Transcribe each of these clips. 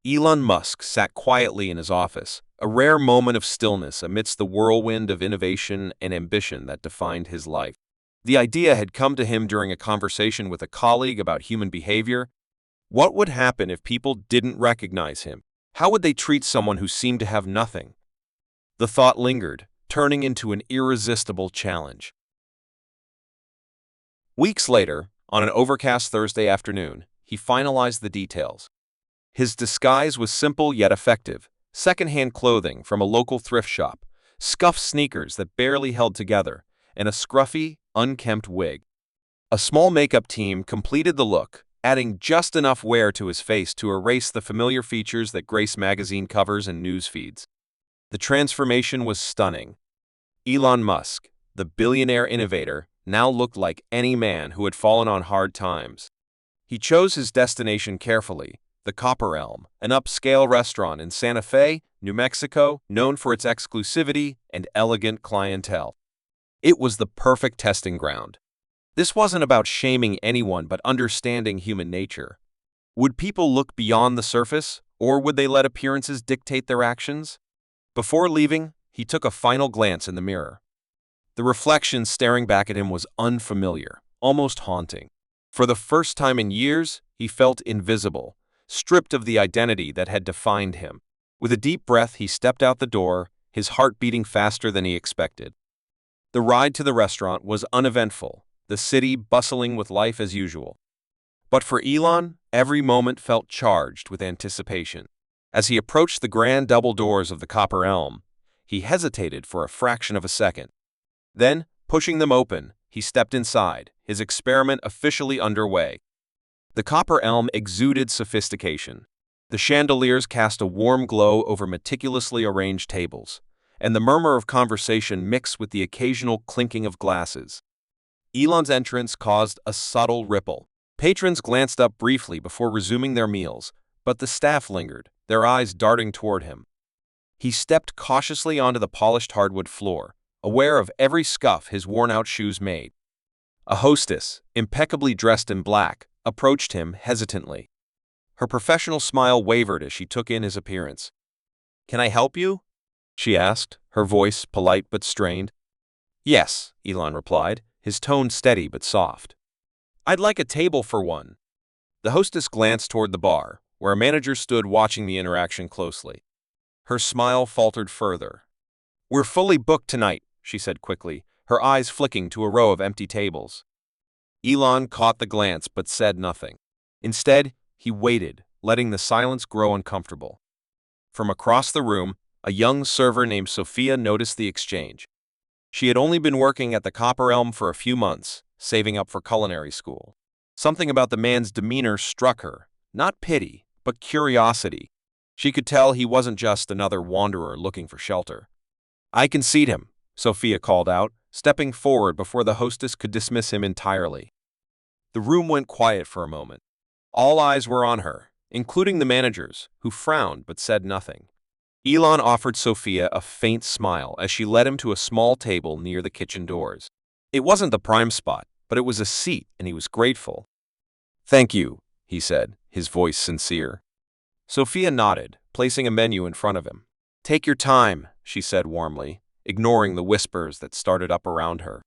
Elon Musk sat quietly in his office, a rare moment of stillness amidst the whirlwind of innovation and ambition that defined his life. The idea had come to him during a conversation with a colleague about human behavior. What would happen if people didn't recognize him? How would they treat someone who seemed to have nothing? The thought lingered, turning into an irresistible challenge. Weeks later, on an overcast Thursday afternoon, he finalized the details. His disguise was simple yet effective: secondhand clothing from a local thrift shop, scuffed sneakers that barely held together, and a scruffy, unkempt wig. A small makeup team completed the look, adding just enough wear to his face to erase the familiar features that grace magazine covers and news feeds. The transformation was stunning. Elon Musk, the billionaire innovator, now looked like any man who had fallen on hard times. He chose his destination carefully: the Copper Elm, an upscale restaurant in Santa Fe, New Mexico, known for its exclusivity and elegant clientele. It was the perfect testing ground. This wasn't about shaming anyone but understanding human nature. Would people look beyond the surface, or would they let appearances dictate their actions? Before leaving, he took a final glance in the mirror. The reflection staring back at him was unfamiliar, almost haunting. For the first time in years, he felt invisible, stripped of the identity that had defined him. With a deep breath, he stepped out the door, his heart beating faster than he expected. The ride to the restaurant was uneventful, the city bustling with life as usual. But for Elon, every moment felt charged with anticipation. As he approached the grand double doors of the Copper Elm, he hesitated for a fraction of a second. Then, pushing them open, he stepped inside, his experiment officially underway. The Copper Elm exuded sophistication. The chandeliers cast a warm glow over meticulously arranged tables, and the murmur of conversation mixed with the occasional clinking of glasses. Elon's entrance caused a subtle ripple. Patrons glanced up briefly before resuming their meals, but the staff lingered, their eyes darting toward him. He stepped cautiously onto the polished hardwood floor, aware of every scuff his worn-out shoes made. A hostess, impeccably dressed in black, approached him hesitantly. Her professional smile wavered as she took in his appearance. "Can I help you?" she asked, her voice polite but strained. "Yes," Elon replied, his tone steady but soft. "I'd like a table for one." The hostess glanced toward the bar, where a manager stood watching the interaction closely. Her smile faltered further. "We're fully booked tonight," she said quickly, her eyes flicking to a row of empty tables. Elon caught the glance but said nothing. Instead, he waited, letting the silence grow uncomfortable. From across the room, a young server named Sophia noticed the exchange. She had only been working at the Copper Elm for a few months, saving up for culinary school. Something about the man's demeanor struck her, not pity, but curiosity. She could tell he wasn't just another wanderer looking for shelter. "I can seat him," Sophia called out, stepping forward before the hostess could dismiss him entirely. The room went quiet for a moment. All eyes were on her, including the managers, who frowned but said nothing. Elon offered Sophia a faint smile as she led him to a small table near the kitchen doors. It wasn't the prime spot, but it was a seat, and he was grateful. "Thank you," he said, his voice sincere. Sophia nodded, placing a menu in front of him. "Take your time," she said warmly, ignoring the whispers that started up around her.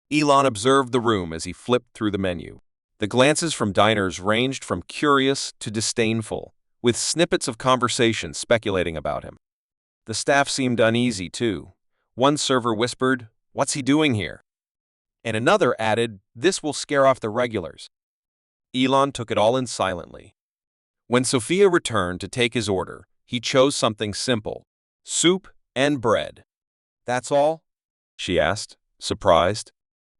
Elon observed the room as he flipped through the menu. The glances from diners ranged from curious to disdainful, with snippets of conversation speculating about him. The staff seemed uneasy, too. One server whispered, "What's he doing here?" And another added, "This will scare off the regulars." Elon took it all in silently. When Sophia returned to take his order, he chose something simple: soup and bread. "That's all?" she asked, surprised.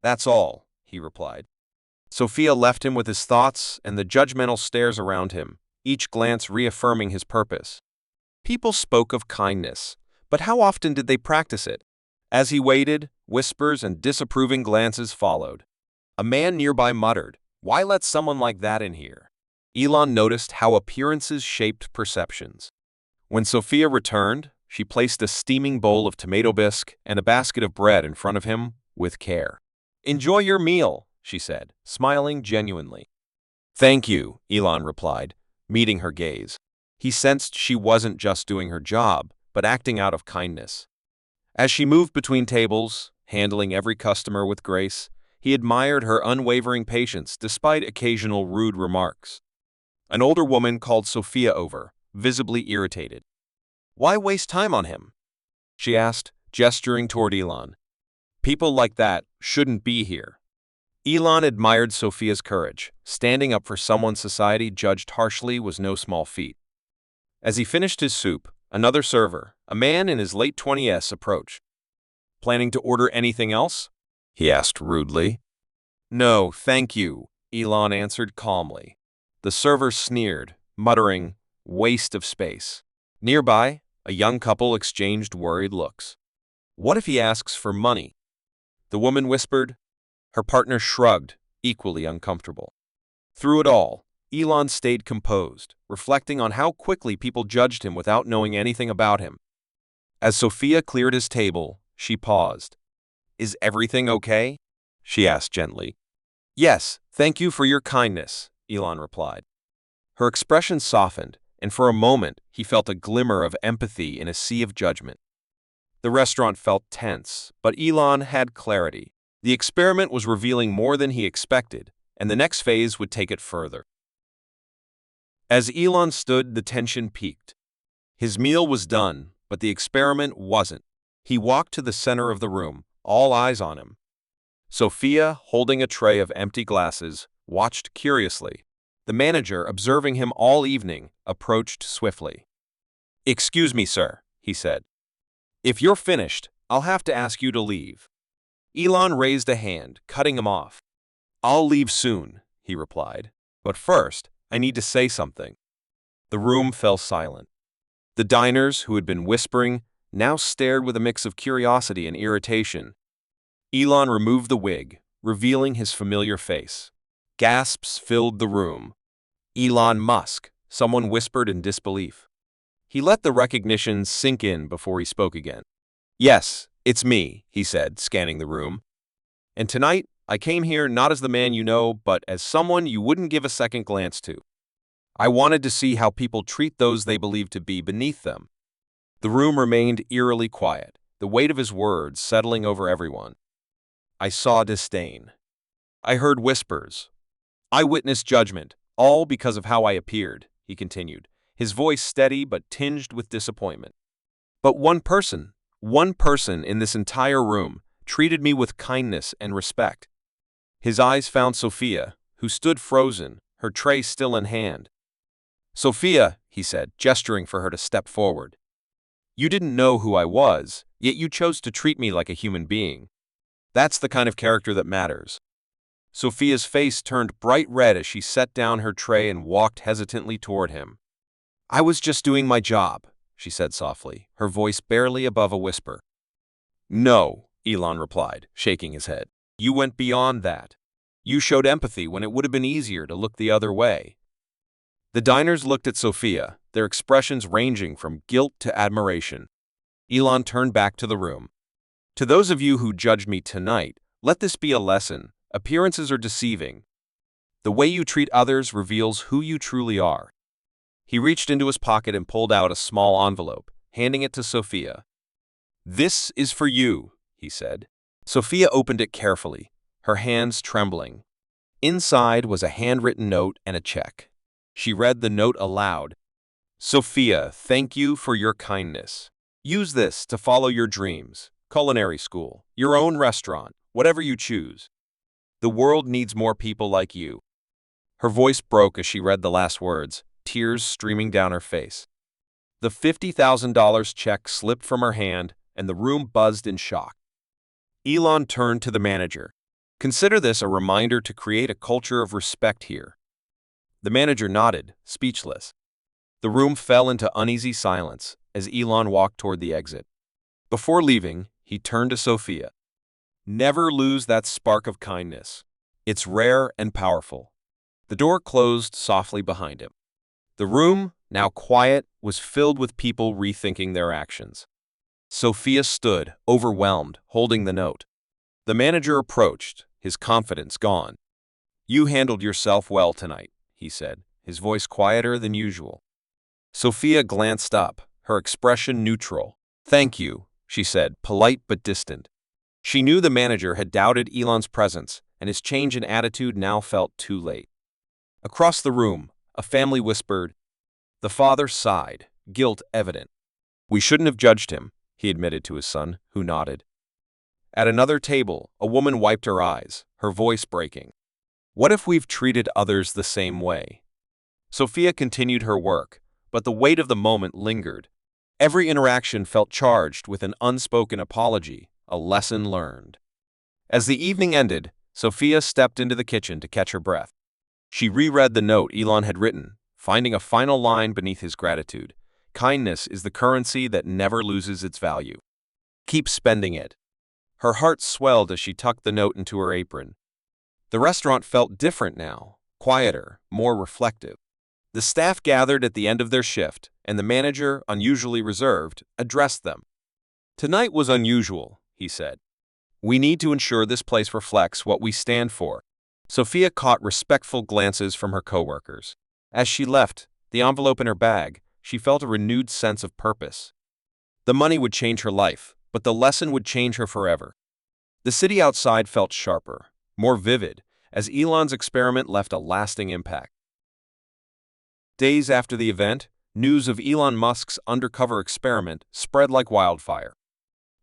"That's all," he replied. Sophia left him with his thoughts and the judgmental stares around him, each glance reaffirming his purpose. People spoke of kindness, but how often did they practice it? As he waited, whispers and disapproving glances followed. A man nearby muttered, "Why let someone like that in here?" Elon noticed how appearances shaped perceptions. When Sophia returned, she placed a steaming bowl of tomato bisque and a basket of bread in front of him with care. "Enjoy your meal," she said, smiling genuinely. "Thank you," Elon replied, meeting her gaze. He sensed she wasn't just doing her job, but acting out of kindness. As she moved between tables, handling every customer with grace, he admired her unwavering patience despite occasional rude remarks. An older woman called Sophia over, visibly irritated. "Why waste time on him?" she asked, gesturing toward Elon. "People like that shouldn't be here." Elon admired Sophia's courage. Standing up for someone society judged harshly was no small feat. As he finished his soup, another server, a man in his late 20s, approached. "Planning to order anything else?" he asked rudely. "No, thank you," Elon answered calmly. The server sneered, muttering, "Waste of space." Nearby, a young couple exchanged worried looks. "What if he asks for money?" the woman whispered. Her partner shrugged, equally uncomfortable. Through it all, Elon stayed composed, reflecting on how quickly people judged him without knowing anything about him. As Sophia cleared his table, she paused. "Is everything okay?" she asked gently. "Yes, thank you for your kindness," Elon replied. Her expression softened, and for a moment he felt a glimmer of empathy in a sea of judgment. The restaurant felt tense, but Elon had clarity. The experiment was revealing more than he expected, and the next phase would take it further. As Elon stood, the tension peaked. His meal was done, but the experiment wasn't. He walked to the center of the room, all eyes on him. Sophia, holding a tray of empty glasses, watched curiously. The manager, observing him all evening, approached swiftly. "Excuse me, sir," he said. "If you're finished, I'll have to ask you to leave." Elon raised a hand, cutting him off. "I'll leave soon," he replied. "But first, I need to say something." The room fell silent. The diners, who had been whispering, now stared with a mix of curiosity and irritation. Elon removed the wig, revealing his familiar face. Gasps filled the room. "Elon Musk," someone whispered in disbelief. He let the recognition sink in before he spoke again. "Yes, it's me," he said, scanning the room. "And tonight, I came here not as the man you know, but as someone you wouldn't give a second glance to. I wanted to see how people treat those they believe to be beneath them." The room remained eerily quiet, the weight of his words settling over everyone. "I saw disdain. I heard whispers. I witnessed judgment, all because of how I appeared," he continued, his voice steady but tinged with disappointment. "But one person in this entire room, treated me with kindness and respect." His eyes found Sophia, who stood frozen, her tray still in hand. "Sophia," he said, gesturing for her to step forward. "You didn't know who I was, yet you chose to treat me like a human being. That's the kind of character that matters." Sophia's face turned bright red as she set down her tray and walked hesitantly toward him. "I was just doing my job," she said softly, her voice barely above a whisper. "No," Elon replied, shaking his head. "You went beyond that. You showed empathy when it would have been easier to look the other way." The diners looked at Sophia, their expressions ranging from guilt to admiration. Elon turned back to the room. "To those of you who judged me tonight, let this be a lesson. Appearances are deceiving. The way you treat others reveals who you truly are." He reached into his pocket and pulled out a small envelope, handing it to Sophia. "This is for you," he said. Sophia opened it carefully, her hands trembling. Inside was a handwritten note and a check. She read the note aloud. "Sophia, thank you for your kindness. Use this to follow your dreams, culinary school, your own restaurant, whatever you choose. The world needs more people like you." Her voice broke as she read the last words, tears streaming down her face. The $50,000 check slipped from her hand, and the room buzzed in shock. Elon turned to the manager. "Consider this a reminder to create a culture of respect here." The manager nodded, speechless. The room fell into uneasy silence as Elon walked toward the exit. Before leaving, he turned to Sophia. "Never lose that spark of kindness. It's rare and powerful." The door closed softly behind him. The room, now quiet, was filled with people rethinking their actions. Sophia stood, overwhelmed, holding the note. The manager approached, his confidence gone. "You handled yourself well tonight," he said, his voice quieter than usual. Sophia glanced up, her expression neutral. "Thank you," she said, polite but distant. She knew the manager had doubted Elon's presence, and his change in attitude now felt too late. Across the room, a family whispered. The father sighed, guilt evident. "We shouldn't have judged him," he admitted to his son, who nodded. At another table, a woman wiped her eyes, her voice breaking. "What if we've treated others the same way?" Sophia continued her work, but the weight of the moment lingered. Every interaction felt charged with an unspoken apology, a lesson learned. As the evening ended, Sophia stepped into the kitchen to catch her breath. She reread the note Elon had written, finding a final line beneath his gratitude. "Kindness is the currency that never loses its value. Keep spending it." Her heart swelled as she tucked the note into her apron. The restaurant felt different now, quieter, more reflective. The staff gathered at the end of their shift, and the manager, unusually reserved, addressed them. "Tonight was unusual," he said. "We need to ensure this place reflects what we stand for." Sophia caught respectful glances from her coworkers. As she left, the envelope in her bag, she felt a renewed sense of purpose. The money would change her life, but the lesson would change her forever. The city outside felt sharper, more vivid, as Elon's experiment left a lasting impact. Days after the event, news of Elon Musk's undercover experiment spread like wildfire.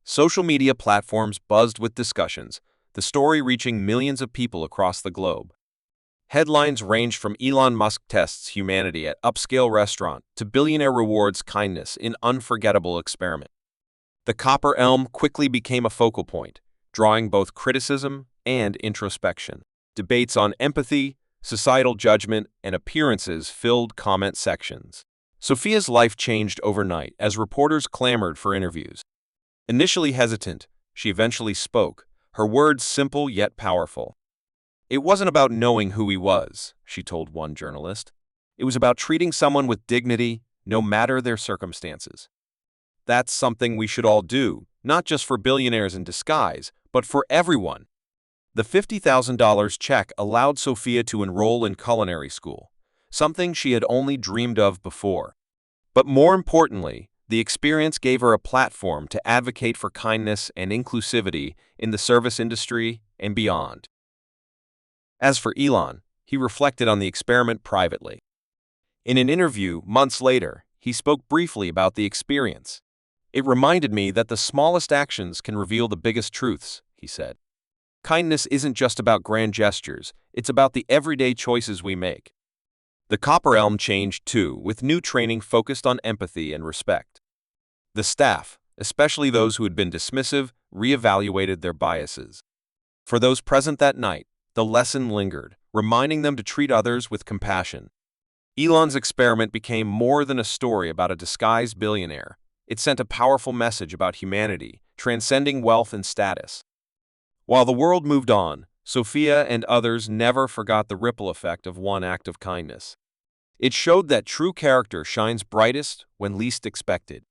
Social media platforms buzzed with discussions, the story reaching millions of people across the globe. Headlines ranged from "Elon Musk tests humanity at upscale restaurant" to "Billionaire rewards kindness in unforgettable experiment." The Copper Elm quickly became a focal point, drawing both criticism and introspection. Debates on empathy, societal judgment, and appearances filled comment sections. Sophia's life changed overnight as reporters clamored for interviews. Initially hesitant, she eventually spoke, her words simple yet powerful. "It wasn't about knowing who he was," she told one journalist. "It was about treating someone with dignity, no matter their circumstances." That's something we should all do, not just for billionaires in disguise, but for everyone. The $50,000 check allowed Sophia to enroll in culinary school, something she had only dreamed of before. But more importantly, the experience gave her a platform to advocate for kindness and inclusivity in the service industry and beyond. As for Elon, he reflected on the experiment privately. In an interview months later, he spoke briefly about the experience. "It reminded me that the smallest actions can reveal the biggest truths," he said. "Kindness isn't just about grand gestures, it's about the everyday choices we make." The Copper Elm changed too, with new training focused on empathy and respect. The staff, especially those who had been dismissive, reevaluated their biases. For those present that night, the lesson lingered, reminding them to treat others with compassion. Elon's experiment became more than a story about a disguised billionaire. It sent a powerful message about humanity, transcending wealth and status. While the world moved on, Sophia and others never forgot the ripple effect of one act of kindness. It showed that true character shines brightest when least expected.